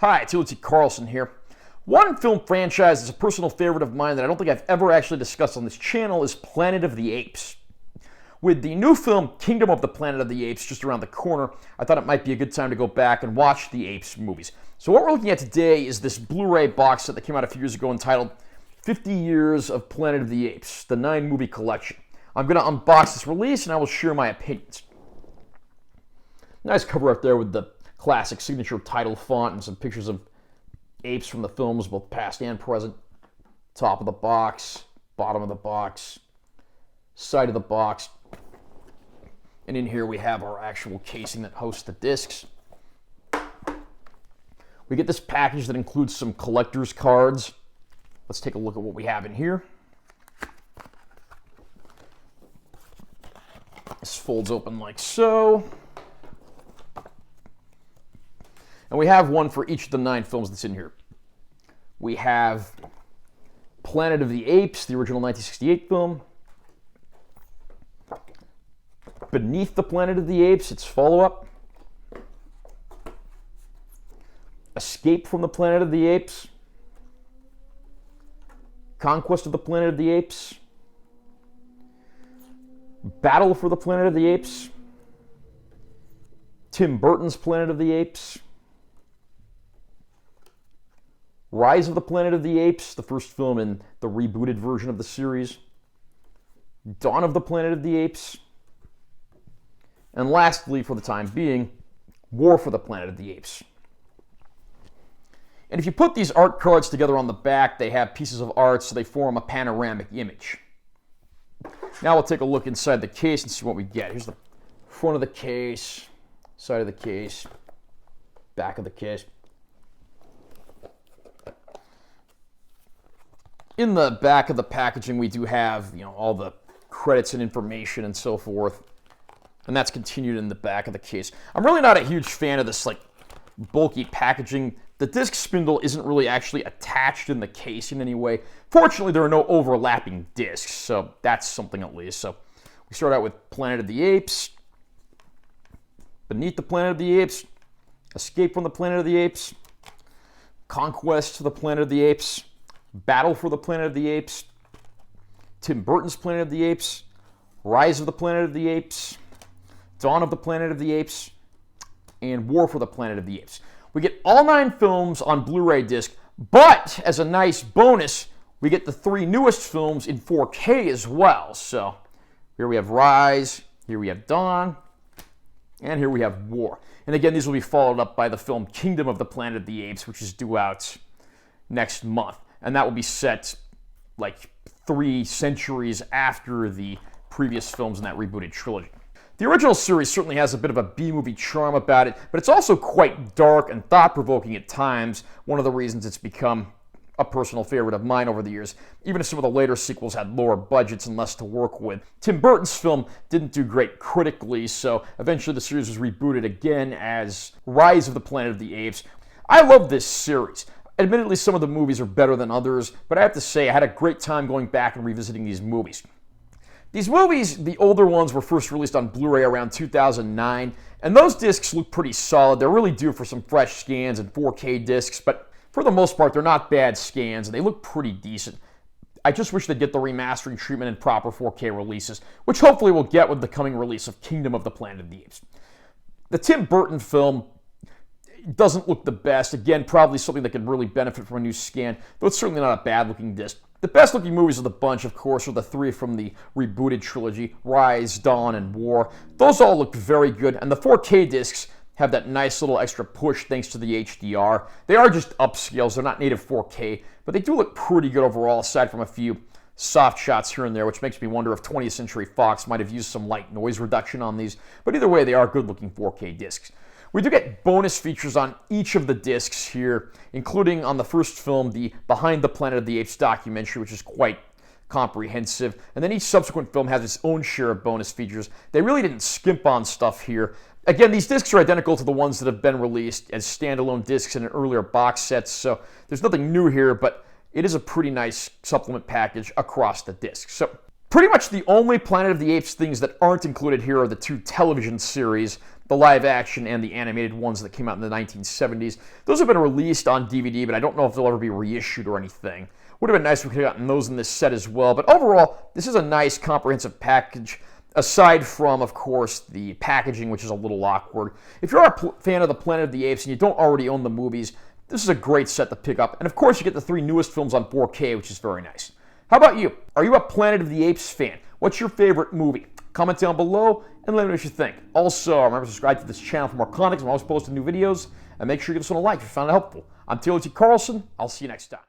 Hi, it's T. Carlson here. One film franchise that's a personal favorite of mine that I don't think I've ever actually discussed on this channel is Planet of the Apes. With the new film Kingdom of the Planet of the Apes just around the corner, I thought it might be a good time to go back and watch the Apes movies. So what we're looking at today is this Blu-ray box set that came out a few years ago entitled 50 Years of Planet of the Apes, the 9-movie collection. I'm going to unbox this release and I will share my opinions. Nice cover art there with the classic signature title font and some pictures of apes from the films, both past and present. Top of the box, bottom of the box, side of the box. And in here we have our actual casing that hosts the discs. We get this package that includes some collector's cards. Let's take a look at what we have in here. This folds open like so. And we have one for each of the 9 films that's in here. We have Planet of the Apes, the original 1968 film. Beneath the Planet of the Apes, its follow-up. Escape from the Planet of the Apes. Conquest of the Planet of the Apes. Battle for the Planet of the Apes. Tim Burton's Planet of the Apes. Rise of the Planet of the Apes, the first film in the rebooted version of the series. Dawn of the Planet of the Apes. And lastly, for the time being, War for the Planet of the Apes. And if you put these art cards together on the back, they have pieces of art, so they form a panoramic image. Now we'll take a look inside the case and see what we get. Here's the front of the case, side of the case, back of the case. In the back of the packaging, we do have, all the credits and information and so forth. And that's continued in the back of the case. I'm really not a huge fan of this, bulky packaging. The disc spindle isn't really actually attached in the case in any way. Fortunately, there are no overlapping discs, so that's something at least. So we start out with Planet of the Apes. Beneath the Planet of the Apes. Escape from the Planet of the Apes. Conquest of the Planet of the Apes. Battle for the Planet of the Apes, Tim Burton's Planet of the Apes, Rise of the Planet of the Apes, Dawn of the Planet of the Apes, and War for the Planet of the Apes. We get all 9 films on Blu-ray disc, but as a nice bonus, we get the 3 newest films in 4K as well. So here we have Rise, here we have Dawn, and here we have War. And again, these will be followed up by the film Kingdom of the Planet of the Apes, which is due out next month. And that will be set 3 centuries after the previous films in that rebooted trilogy. The original series certainly has a bit of a B-movie charm about it, but it's also quite dark and thought-provoking at times, one of the reasons it's become a personal favorite of mine over the years, even if some of the later sequels had lower budgets and less to work with. Tim Burton's film didn't do great critically, so eventually the series was rebooted again as Rise of the Planet of the Apes. I love this series. Admittedly, some of the movies are better than others, but I have to say I had a great time going back and revisiting these movies. These movies, the older ones, were first released on Blu-ray around 2009, and those discs look pretty solid. They're really due for some fresh scans and 4K discs, but for the most part, they're not bad scans, and they look pretty decent. I just wish they'd get the remastering treatment and proper 4K releases, which hopefully we'll get with the coming release of Kingdom of the Planet of the Apes. The Tim Burton film doesn't look the best. Again, probably something that could really benefit from a new scan, though it's certainly not a bad-looking disc. The best-looking movies of the bunch, of course, are the 3 from the rebooted trilogy, Rise, Dawn, and War. Those all look very good, and the 4K discs have that nice little extra push thanks to the HDR. They are just upscales. They're not native 4K, but they do look pretty good overall, aside from a few soft shots here and there, which makes me wonder if 20th Century Fox might have used some light noise reduction on these. But either way, they are good-looking 4K discs. We do get bonus features on each of the discs here, including on the first film, the Behind the Planet of the Apes documentary, which is quite comprehensive. And then each subsequent film has its own share of bonus features. They really didn't skimp on stuff here. Again, these discs are identical to the ones that have been released as standalone discs in an earlier box sets, so there's nothing new here, but it is a pretty nice supplement package across the discs. So pretty much the only Planet of the Apes things that aren't included here are the 2 television series, the live action and the animated ones that came out in the 1970s. Those have been released on DVD, but I don't know if they'll ever be reissued or anything. Would have been nice if we could have gotten those in this set as well. But overall, this is a nice, comprehensive package, aside from, of course, the packaging, which is a little awkward. If you're a fan of the Planet of the Apes and you don't already own the movies, this is a great set to pick up. And of course, you get the 3 newest films on 4K, which is very nice. How about you? Are you a Planet of the Apes fan? What's your favorite movie? Comment down below and let me know what you think. Also, remember to subscribe to this channel for more content. I'm always posting new videos. And make sure you give this one a like if you found it helpful. I'm Taylor T. Carlson. I'll see you next time.